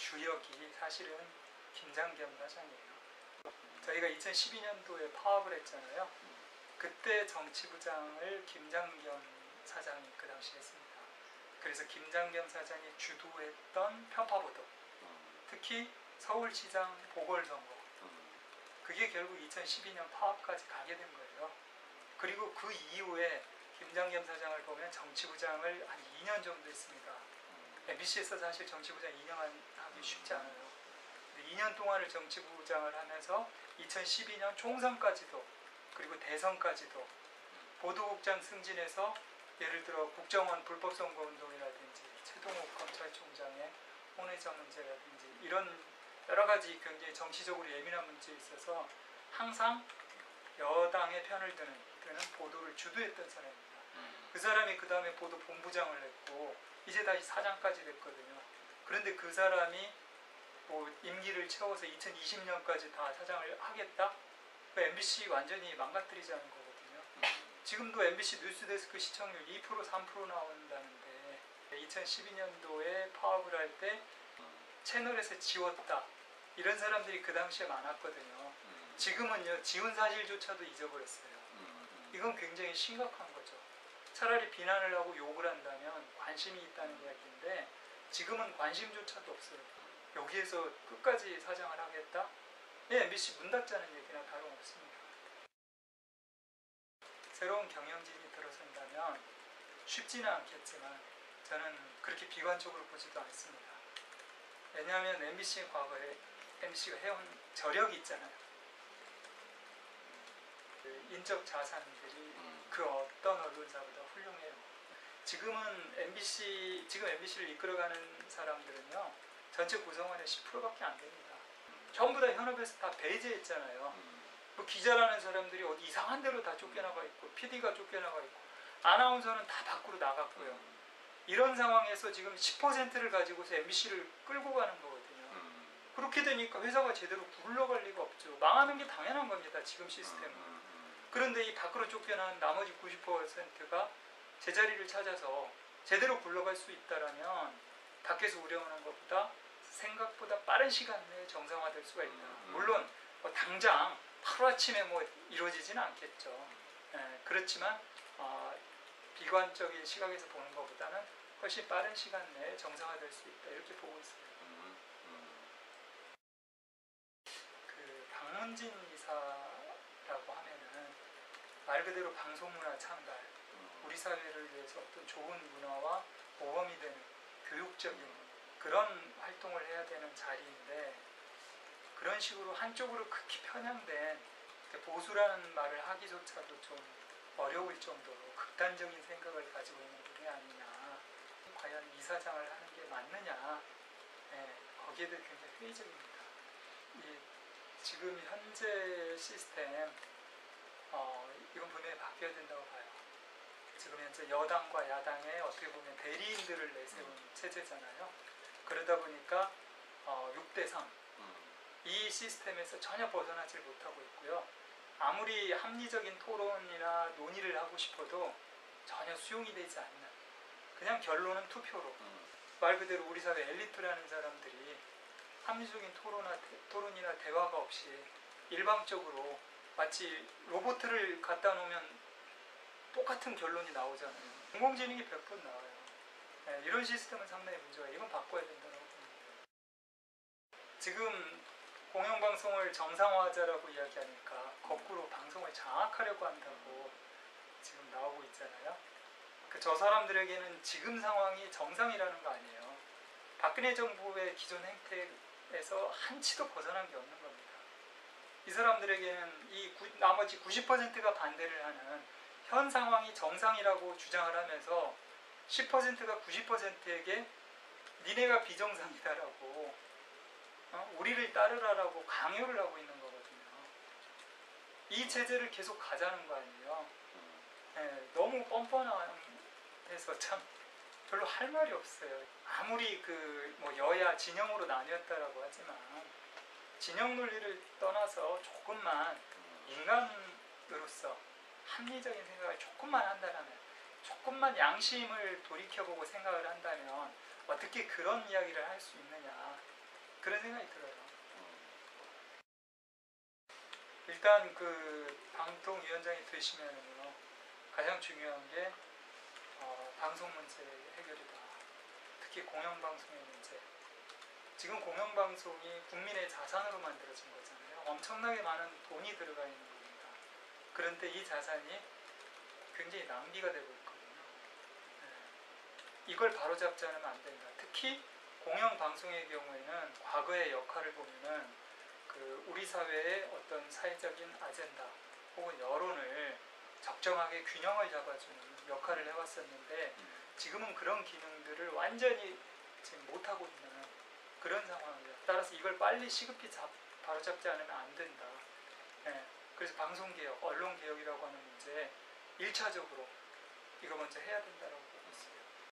주역이 사실은 김장겸 사장이에요. 저희가 2012년도에 파업을 했잖아요. 그때 정치부장을 김장겸 사장이 그 당시에 했습니다. 그래서 김장겸 사장이 주도했던 편파보도, 특히 서울시장 보궐선거, 그게 결국 2012년 파업까지 가게 된 거예요. 그리고 그 이후에 김장겸 사장을 보면 정치부장을 한 2년 정도 했습니다. MBC에서 사실 정치부장 2년 하기 쉽지 않아요. 2년 동안을 정치부장을 하면서 2012년 총선까지도, 그리고 대선까지도 보도국장 승진해서 예를 들어 국정원 불법선거운동이라든지 최동욱 검찰총장의 혼외자 문제라든지 이런 여러 가지 굉장히 정치적으로 예민한 문제에 있어서 항상 여당의 편을 드는 보도를 주도했던 사람입니다. 그 사람이 그 다음에 보도본부장을 했고 이제 다시 사장까지 됐거든요. 그런데 그 사람이 뭐 임기를 채워서 2020년까지 다 사장을 하겠다? 그 MBC 완전히 망가뜨리자는 거거든요. 지금도 MBC 뉴스데스크 시청률 2% 3% 나온다는데 2012년도에 파업을 할 때 채널에서 지웠다 이런 사람들이 그 당시에 많았거든요. 지금은요 지운 사실조차도 잊어버렸어요. 이건 굉장히 심각한 거죠. 차라리 비난을 하고 욕을 한다면 관심이 있다는 이야기인데 지금은 관심조차도 없어요. 여기에서 끝까지 사장을 하겠다? 네, MBC 문 닫자는 얘기나 다름없습니다. 새로운 경영진이 들어선다면 쉽지는 않겠지만 저는 그렇게 비관적으로 보지도 않습니다. 왜냐하면 MBC 과거에 MBC가 해온 저력이 있잖아요. 인적 자산들이 그 어떤 언론사보다 훌륭해요. 지금 MBC를 이끌어가는 사람들은요 전체 구성원의 10%밖에 안 됩니다. 전부 다 현업에서 다 배제했잖아요. 뭐 기자라는 사람들이 어디 이상한 데로 다 쫓겨나가 있고 PD가 쫓겨나가 있고 아나운서는 다 밖으로 나갔고요. 이런 상황에서 지금 10%를 가지고서 MBC를 끌고 가는 거거든요. 그렇게 되니까 회사가 제대로 굴러갈 리가 없죠. 망하는 게 당연한 겁니다. 지금 시스템은. 그런데 이 밖으로 쫓겨난 나머지 90%가 제자리를 찾아서 제대로 굴러갈 수 있다면 밖에서 우려하는 것보다 생각보다 빠른 시간 내에 정상화될 수가 있다. 물론 뭐 당장 하루아침에 뭐 이루어지지는 않겠죠. 그렇지만 비관적인 시각에서 보는 것보다는 훨씬 빠른 시간 내에 정상화될 수 있다. 이렇게 보고 있습니다. 그 박문진 이사라고 하면은 말 그대로 방송문화 창달, 우리 사회를 위해서 어떤 좋은 문화와 모범이 되는 교육적인 그런 활동을 해야 되는 자리인데 그런 식으로 한쪽으로 극히 편향된 보수라는 말을 하기조차도 좀 어려울 정도로 극단적인 생각을 가지고 있는 분이 아니냐. 과연 이사장을 하는 게 맞느냐. 거기에 대해 굉장히 회의적입니다. 지금 현재 시스템 이건 분명히 바뀌어야 된다고 봐요. 지금 현재 여당과 야당의 어떻게 보면 대리인들을 내세운 체제잖아요. 그러다 보니까 6대3 이 시스템에서 전혀 벗어나지 못하고 있고요. 아무리 합리적인 토론이나 논의를 하고 싶어도 전혀 수용이 되지 않는 그냥 결론은 투표로 말 그대로 우리 사회 엘리트라는 사람들이 합리적인 토론이나 대화가 없이 일방적으로 마치 로봇을 갖다 놓으면 똑같은 결론이 나오잖아요. 인공지능이 100% 나와요. 이런 시스템은 상당히 문제가 이건 바꿔야 된다고 봅니다. 지금 공영방송을 정상화하자라고 이야기하니까 거꾸로 방송을 장악하려고 한다고 지금 나오고 있잖아요. 저 사람들에게는 지금 상황이 정상이라는 거 아니에요. 박근혜 정부의 기존 행태에서 한치도 벗어난 게 없는 겁니다. 이 사람들에게는 이 나머지 90%가 반대를 하는 현 상황이 정상이라고 주장을 하면서 10%가 90%에게 니네가 비정상이다라고 우리를 따르라라고 강요를 하고 있는 거거든요. 이 체제를 계속 가자는 거 아니에요. 너무 뻔뻔해서 참 별로 할 말이 없어요. 아무리 뭐 여야 진영으로 나뉘었다라고 하지만 진영 논리를 떠나서 조금만 인간으로서 합리적인 생각을 조금만 한다면, 조금만 양심을 돌이켜보고 생각을 한다면 어떻게 그런 이야기를 할 수 있느냐. 그런 생각이 들어요. 일단 그 방통위원장이 되시면은요, 가장 중요한 게 방송 문제 해결이다. 특히 공영방송의 문제. 지금 공영방송이 국민의 자산으로 만들어진 거잖아요. 엄청나게 많은 돈이 들어가 있는 겁니다. 그런데 이 자산이 굉장히 낭비가 되고 있거든요. 네. 이걸 바로잡지 않으면 안 된다. 특히 공영방송의 경우에는 과거의 역할을 보면은 그 우리 사회의 어떤 사회적인 아젠다 혹은 여론을 적정하게 균형을 잡아주는 역할을 해왔었는데 지금은 그런 기능들을 완전히 지금 못하고 있는 그런 상황이에요. 따라서 이걸 빨리 시급히 바로잡지 않으면 안 된다. 네. 그래서 방송개혁, 언론개혁이라고 하는 문제에 1차적으로 이거 먼저 해야 된다고 보고 있습니다.